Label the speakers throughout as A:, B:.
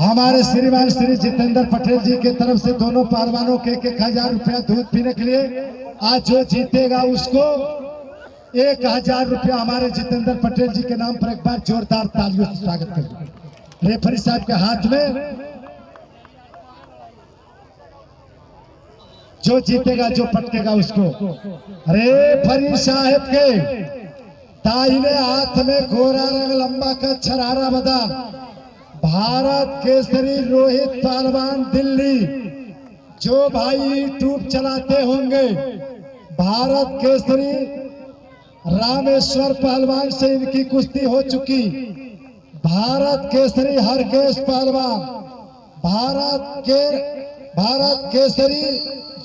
A: हमारे श्रीमान श्री जितेंद्र पटेल जी की तरफ से दोनों पहलवानों के 1000 रुपया दूध पीने के लिए। आज जो जीतेगा उसको 1000 रुपया हमारे जितेंद्र पटेल जी के नाम पर एक बार जोरदार तालियों से स्वागत करें। रेफरी साहब के हाथ में जो जीतेगा जो पटकेगा उसको रेफरी साहब के दाहिने हाथ में गोरा रंग लंबा का छरारा बदाम भारत केसरी रोहित पहलवान दिल्ली। जो भाई यूट्यूब चलाते होंगे भारत केसरी रामेश्वर पहलवान से इनकी कुश्ती हो चुकी। भारत केसरी हरकेश पहलवान, भारत केसरी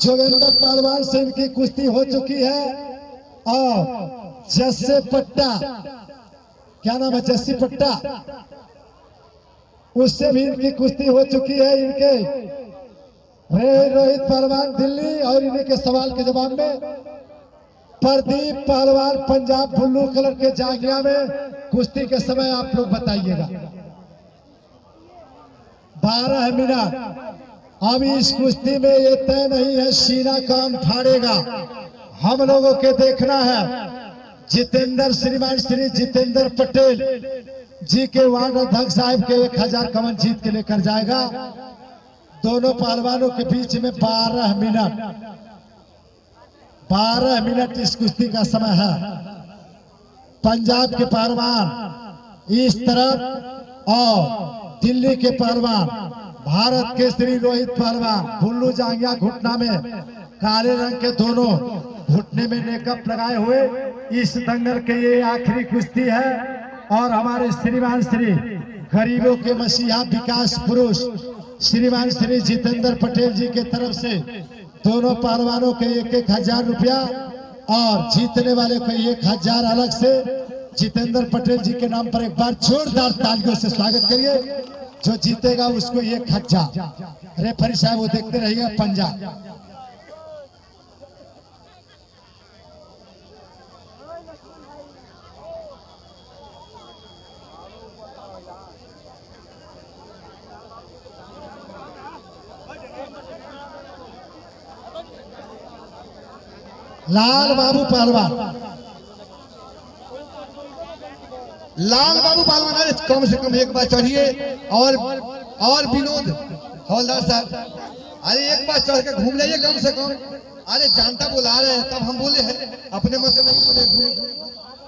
A: जोगेंद्र पहलवान से इनकी कुश्ती हो चुकी है। और जस्से पट्टा, क्या नाम है, जस्सी पट्टा, उससे भी इनकी कुश्ती हो चुकी है। इनके रोहित पहलवान दिल्ली और इन्हीं के सवाल के जवाब में प्रदीप पहलवान पंजाब ब्लू कलर के जांघिया में कुश्ती के समय आप लोग बताइएगा। 12 मिनट। अब इस कुश्ती में ये तय नहीं है सीना काम फाड़ेगा। हम लोगों के देखना है जितेंद्र श्रीमान श्री जितेंद्र पटेल जी के वार्ड अध्यक्ष साहब के 1000 कमल जीत के लेकर जाएगा। दोनों पहलवानों के बीच में 12 मिनट इस कुश्ती का समय है। पंजाब के पहलवान इस तरफ और दिल्ली के पहलवान भारत केसरी रोहित पहलवान बुल्लू जांगिया घुटना में काले रंग के दोनों घुटने में मेकअप लगाए हुए इस दंगल के ये आखिरी कुश्ती है। और हमारे श्रीमान श्री गरीबों के मसीहा विकास पुरुष श्रीमान श्री जितेंद्र पटेल जी के तरफ से दोनों पहलवानों के 1000 रुपया और जीतने वाले को 1000 अलग से जितेंद्र पटेल जी के नाम पर एक बार जोरदार तालियों से स्वागत करिए। जो जीतेगा उसको 1000। रेफरी साहब वो देखते रहिए पंजाब। लाल बाबू पहलवान,
B: लाल बाबू पहलवान कम से कम एक बार चढ़िए। और विनोद हवलदार साहब, अरे एक बार चढ़ के घूम जाइए कम से कम। अरे जानता बुला रहे हैं तब हम बोले हैं, अपने मन से नहीं बोले।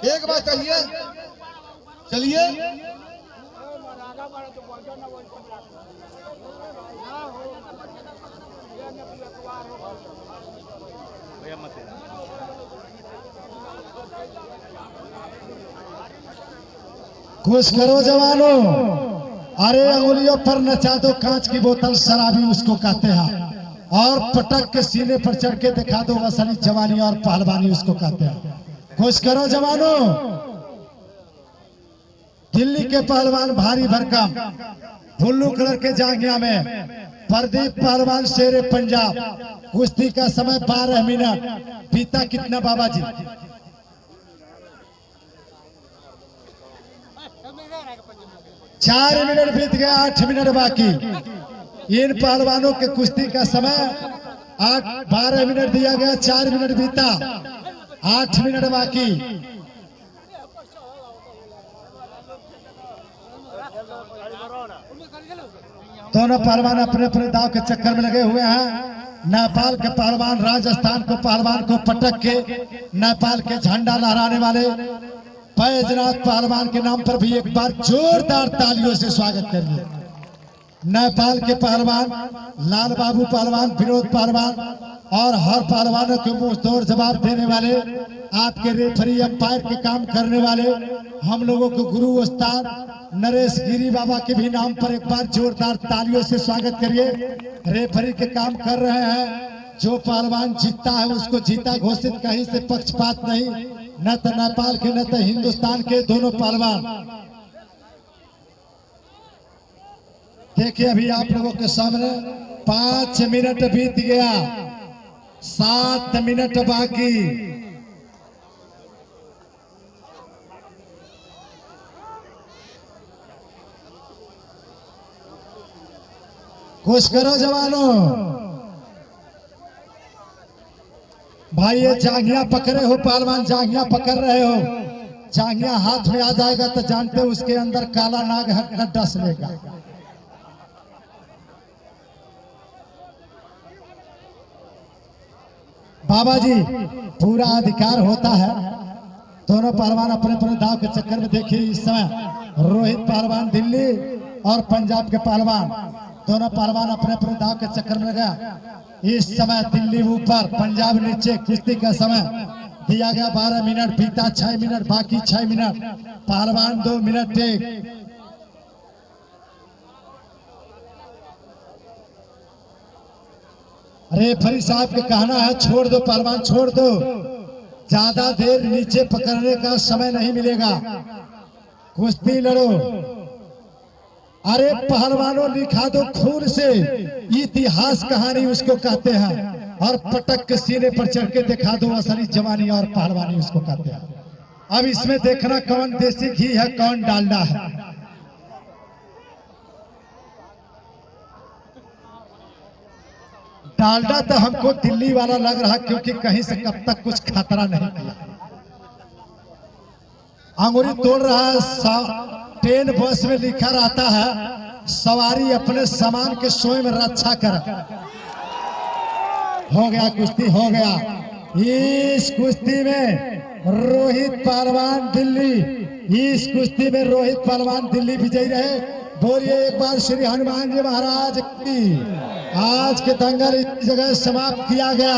B: एक बार चढ़िए, चलिए।
A: खुश करो जवानों, अरे अंगुलियों पर नचा दो कांच की बोतल शराबी उसको कहते हैं। और पटक के सीने पर चढ़ के दिखा दो असली जवानी और पहलवानी उसको कहते हैं। खुश करो जवानों। दिल्ली के पहलवान भारी भरकम ब्लू कलर के जांघिया में प्रदीप पहलवान शेरे पंजाब। कुश्ती का समय 12 मिनट। बीता कितना बाबा जी? 4 मिनट बीत गया, 8 मिनट बाकी। इन पहलवानों के कुश्ती का समय 12 मिनट दिया गया, 4 मिनट बीता, 8 मिनट बाकी। दोनों पहलवान अपने अपने दाव के चक्कर में लगे हुए हैं। नेपाल के पहलवान राजस्थान को पहलवान को पटक के नेपाल के झंडा लहराने वाले बैजनाथ पहलवान के नाम पर भी एक बार जोरदार तालियों से स्वागत करिए। नेपाल के पहलवान लाल बाबू पहलवान, विनोद पहलवान और हर पहलवानों के मुंह तोड़ जवाब देने वाले, आपके रेफरी अंपायर के काम करने वाले हम लोगों के गुरु उस्ताद नरेश गिरी बाबा के भी नाम पर एक बार जोरदार तालियों से स्वागत करिए। रेफरी के काम कर रहे हैं। जो पहलवान जीतता है उसको जीता घोषित, कहीं से पक्षपात नहीं, न तो नेपाल के न तो हिंदुस्तान के दोनों पहलवान। देखिए अभी आप लोगों के सामने 5 मिनट बीत गया, 7 मिनट बाकी। कुछ करो जवानों। भाई ये जांघिया पकड़े हो पहलवान, जांघिया पकड़ रहे हो, जांघिया हाथ में आ जाएगा तो जानते हो उसके अंदर काला नाग है, डस लेगा। बाबा जी पूरा अधिकार होता है। दोनों पहलवान अपने अपने दाव के चक्कर में देखिए इस समय रोहित पहलवान दिल्ली और पंजाब के पहलवान, दोनों पहलवान अपने अपने दाव के चक्कर में गया। इस समय दिल्ली ऊपर पंजाब नीचे, कुश्ती का समय दिया गया 12 मिनट, बीता 6 मिनट, बाकी 6 मिनट, पहलवान 2 मिनट टेक। रेफरी साहब के कहना है छोड़ दो पहलवान, छोड़ दो, ज्यादा देर नीचे पकड़ने का समय नहीं मिलेगा, कुश्ती लड़ो। अरे पहलवानों लिखा दो खून से इतिहास कहानी उसको कहते हैं, और पटक के सीने पर चढ़ के दिखा दो असली जवानी और पहलवानी उसको कहते हैं। अब इसमें देखना कौन देसी घी है कौन डालडा है। डालडा तो हमको दिल्ली वाला लग रहा क्योंकि कहीं से कब तक कुछ खतरा नहीं किया। अंगुरी तोड़ रहा है। ट्रेन बस में लिखा रहता है सवारी अपने सामान के स्वयं रक्षा कर। हो गया कुश्ती, हो गया। इस कुश्ती में रोहित पहलवान दिल्ली, इस कुश्ती में रोहित पहलवान दिल्ली विजयी रहे। बोलिए एक बार श्री हनुमान जी महाराज की। आज के दंगल इस जगह समाप्त किया गया।